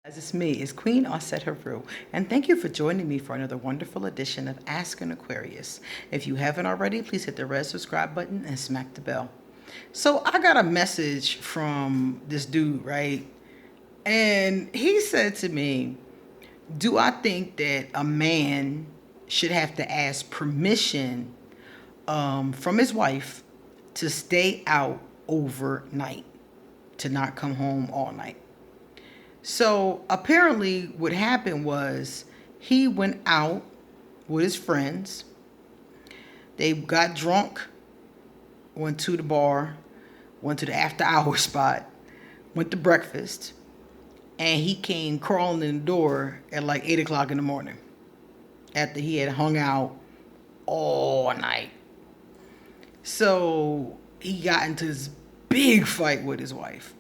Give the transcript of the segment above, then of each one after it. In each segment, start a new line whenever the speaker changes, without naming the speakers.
As it's me, it's Queen Osset Haru, and thank you for joining me for another wonderful edition of Ask an Aquarius. If you haven't already, please hit the red subscribe button and smack the bell. So I got a message from this dude, right? And he said to me, do I think that a man should have to ask permission from his wife to stay out overnight, to not come home all night? So apparently, what happened was he went out with his friends. They got drunk, went to the bar, went to the after hour spot, went to breakfast, and he came crawling in the door at like 8 o'clock in the morning after he had hung out all night. So he got into this big fight with his wife.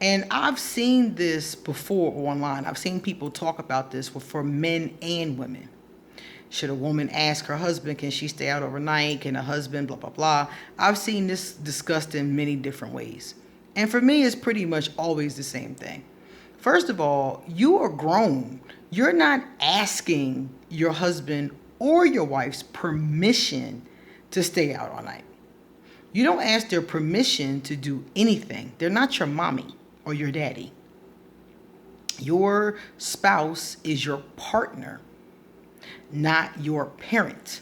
And I've seen this before online. I've seen people talk about this for men and women. Should a woman ask her husband, can she stay out overnight? Can a husband, blah, blah, blah. I've seen this discussed in many different ways. And for me, it's pretty much always the same thing. First of all, you are grown. You're not asking your husband or your wife's permission to stay out all night. You don't ask their permission to do anything. They're not your mommy or your daddy. Your spouse is your partner, not your parent.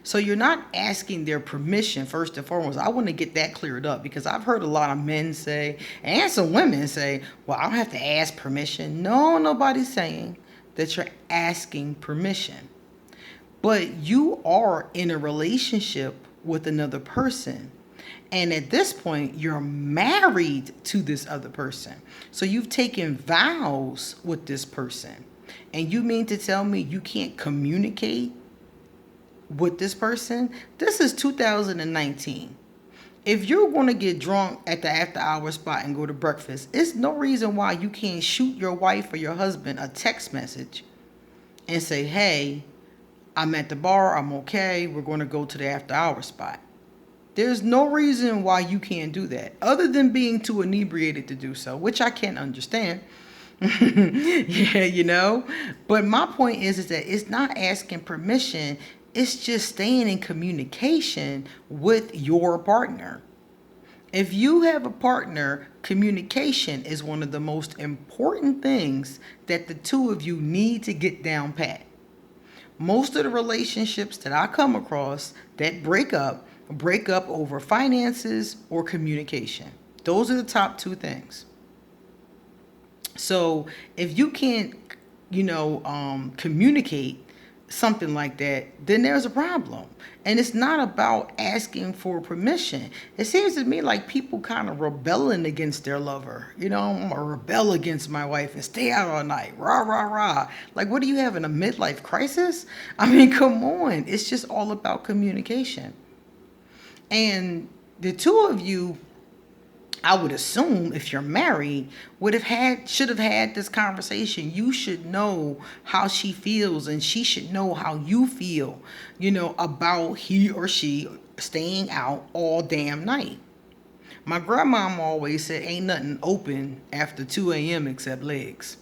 So you're not asking their permission first and foremost. I want to get that cleared up because I've heard a lot of men say, and some women say, well, I don't have to ask permission. No, nobody's saying that you're asking permission. But you are in a relationship with another person. And at this point, you're married to this other person. So you've taken vows with this person. And you mean to tell me you can't communicate with this person? This is 2019. If you're going to get drunk at the after hour spot and go to breakfast, it's no reason why you can't shoot your wife or your husband a text message and say, hey, I'm at the bar, I'm okay, we're going to go to the after hour spot. There's no reason why you can't do that, other than being too inebriated to do so, which I can't understand. Yeah. But my point is that it's not asking permission. It's just staying in communication with your partner. If you have a partner, communication is one of the most important things that the two of you need to get down pat. Most of the relationships that I come across that break up over finances or communication. Those are the top two things. So if you can't, communicate something like that, then there's a problem. And it's not about asking for permission. It seems to me like people kind of rebelling against their lover. I'm gonna rebel against my wife and stay out all night. Rah, rah, rah. Like, what are you having, a midlife crisis? I mean, come on. It's just all about communication. And the two of you, I would assume, if you're married, should have had this conversation. You should know how she feels, and she should know how you feel, about he or she staying out all damn night. My grandmama always said, ain't nothing open after 2 a.m. except legs.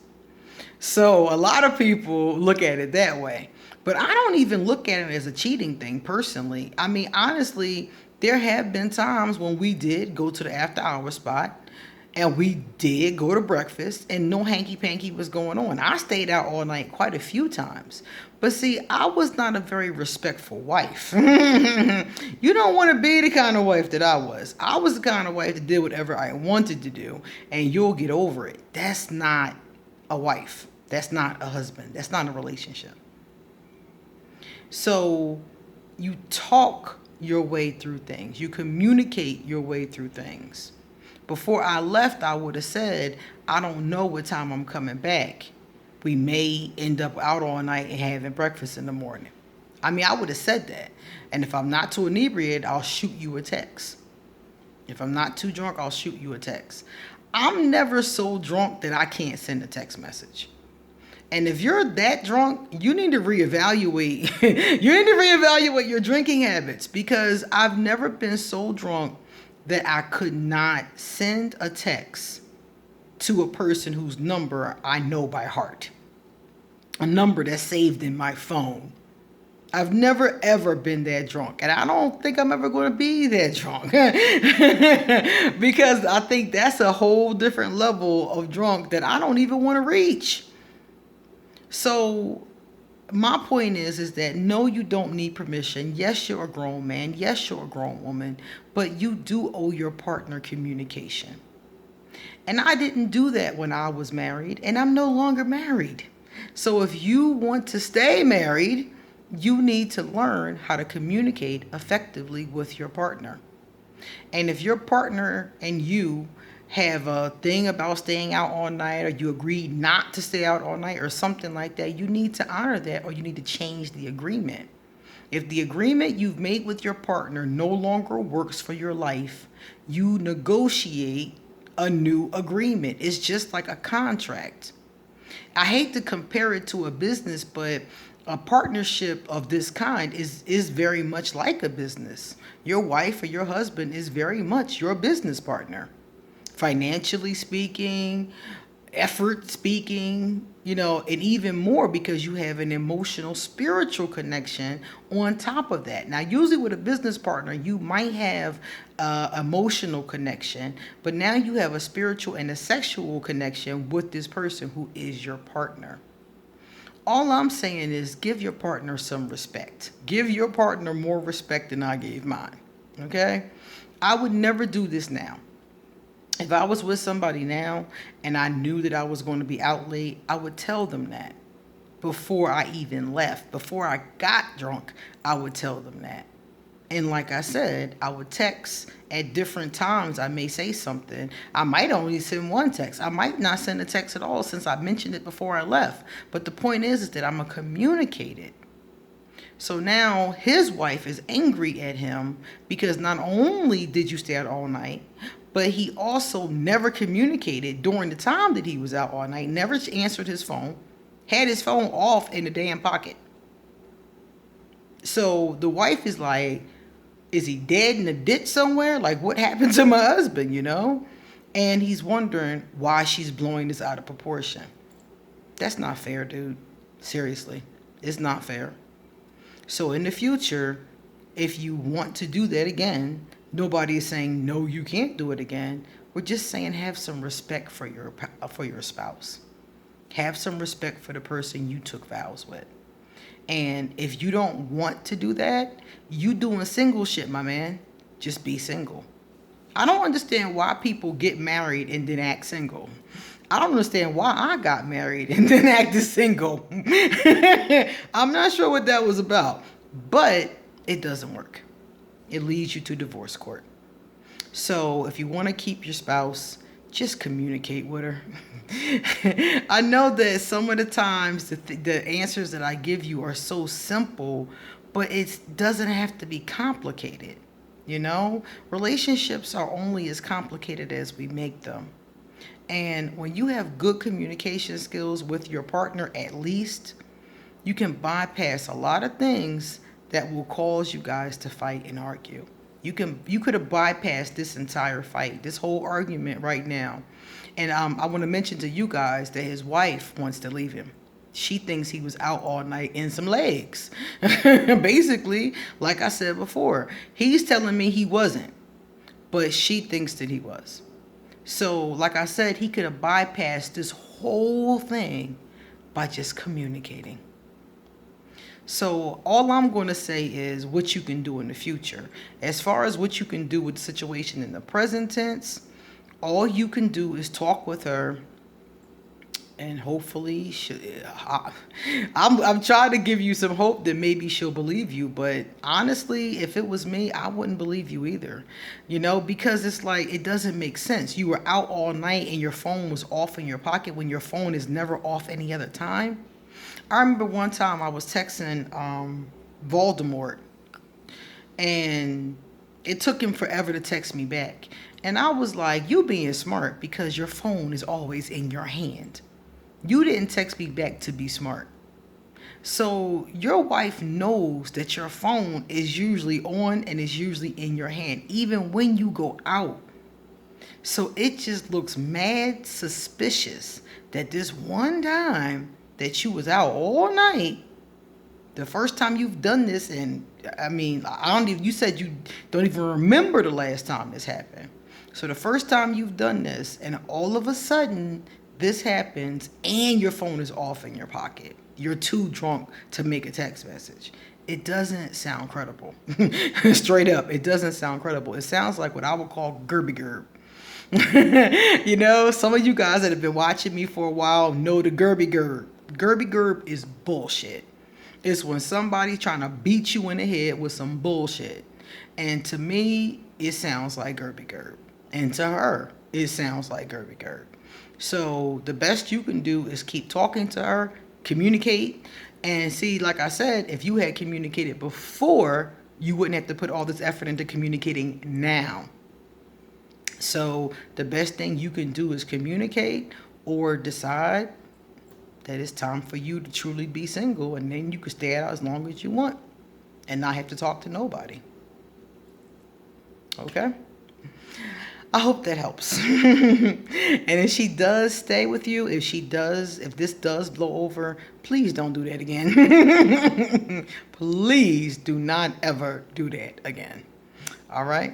So a lot of people look at it that way. But I don't even look at it as a cheating thing personally. I mean, honestly, there have been times when we did go to the after hour spot and we did go to breakfast and no hanky-panky was going on. I stayed out all night quite a few times. But see, I was not a very respectful wife. You don't want to be the kind of wife that I was. I was the kind of wife that did whatever I wanted to do and you'll get over it. That's not a wife. That's not a husband. That's not a relationship. So you talk your way through things. You communicate your way through things. Before I left, I would have said, I don't know what time I'm coming back. We may end up out all night and having breakfast in the morning. I mean, I would have said that. And if I'm not too inebriated, I'll shoot you a text. If I'm not too drunk, I'll shoot you a text. I'm never so drunk that I can't send a text message. And if you're that drunk, you need to reevaluate. You need to reevaluate your drinking habits, because I've never been so drunk that I could not send a text to a person whose number I know by heart, a number that's saved in my phone. I've never ever been that drunk, and I don't think I'm ever going to be that drunk because I think that's a whole different level of drunk that I don't even want to reach. So my point is that no, you don't need permission. Yes, you're a grown man. Yes, you're a grown woman, but you do owe your partner communication. And I didn't do that when I was married, and I'm no longer married. So if you want to stay married, you need to learn how to communicate effectively with your partner. And if your partner and you have a thing about staying out all night, or you agreed not to stay out all night or something like that, you need to honor that, or you need to change the agreement. If the agreement you've made with your partner no longer works for your life, you negotiate a new agreement. It's just like a contract. I hate to compare it to a business, but a partnership of this kind is very much like a business. Your wife or your husband is very much your business partner. Financially speaking, effort speaking, and even more because you have an emotional, spiritual connection on top of that. Now, usually with a business partner, you might have emotional connection, but now you have a spiritual and a sexual connection with this person who is your partner. All I'm saying is give your partner some respect. Give your partner more respect than I gave mine. Okay? I would never do this now. If I was with somebody now and I knew that I was going to be out late, I would tell them that before I even left. Before I got drunk, I would tell them that. And like I said, I would text at different times. I may say something. I might only send one text. I might not send a text at all since I mentioned it before I left. But the point is that I'm going to communicate it. So now his wife is angry at him because not only did you stay out all night, but he also never communicated during the time that he was out all night, never answered his phone, had his phone off in the damn pocket. So the wife is like, is he dead in a ditch somewhere? Like, what happened to my husband, And he's wondering why she's blowing this out of proportion. That's not fair, dude. Seriously, it's not fair. So in the future, if you want to do that again, nobody is saying, no, you can't do it again. We're just saying have some respect for your spouse. Have some respect for the person you took vows with. And if you don't want to do that, you doing single shit, my man. Just be single. I don't understand why people get married and then act single. I don't understand why I got married and then acted single. I'm not sure what that was about, but it doesn't work. It leads you to divorce court. So if you want to keep your spouse, just communicate with her. I know that some of the times the answers that I give you are so simple, but it doesn't have to be complicated. Relationships are only as complicated as we make them. And when you have good communication skills with your partner, at least, you can bypass a lot of things that will cause you guys to fight and argue. You could have bypassed this entire fight, this whole argument right now. And I want to mention to you guys that his wife wants to leave him. She thinks he was out all night in some legs. Basically, like I said before, he's telling me he wasn't, but she thinks that he was. So, like I said, he could have bypassed this whole thing by just communicating. So all I'm going to say is what you can do in the future. As far as what you can do with the situation in the present tense, all you can do is talk with her, and hopefully I'm trying to give you some hope that maybe she'll believe you. But honestly, if it was me, I wouldn't believe you either. Because it's like, it doesn't make sense. You were out all night and your phone was off in your pocket when your phone is never off any other time. I remember one time I was texting Voldemort, and it took him forever to text me back. And I was like, you being smart because your phone is always in your hand. You didn't text me back to be smart. So your wife knows that your phone is usually on and is usually in your hand, even when you go out. So it just looks mad suspicious that this one time that you was out all night, the first time you've done this, and I mean, I don't even, you said you don't even remember the last time this happened. So the first time you've done this, and all of a sudden this happens, and your phone is off in your pocket. You're too drunk to make a text message. It doesn't sound credible. Straight up, it doesn't sound credible. It sounds like what I would call Grrr. You know, some of you guys that have been watching me for a while know the Grrr. Grrr is bullshit. It's when somebody's trying to beat you in the head with some bullshit. And to me, it sounds like Grrr. And to her, it sounds like Grrr. So the best you can do is keep talking to her, communicate, and see, like I said, if you had communicated before, you wouldn't have to put all this effort into communicating now. So the best thing you can do is communicate or decide that it's time for you to truly be single, and then you can stay out as long as you want and not have to talk to nobody. Okay? I hope that helps. And if she does stay with you, if this does blow over, please don't do that again. Please do not ever do that again. All right?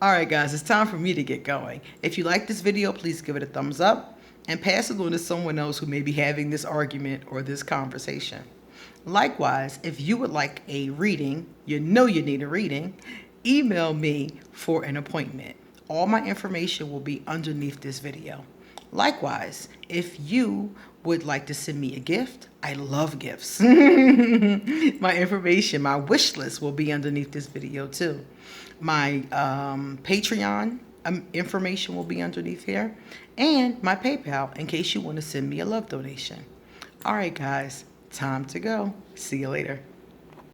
All right, guys, it's time for me to get going. If you like this video, please give it a thumbs up and pass it on to someone else who may be having this argument or this conversation. Likewise, if you would like a reading, you need a reading, email me for an appointment. All my information will be underneath this video. Likewise, if you would like to send me a gift, I love gifts. My information, my wish list will be underneath this video too. My Patreon information will be underneath here, and my PayPal in case you want to send me a love donation. All right, guys, time to go. See you later.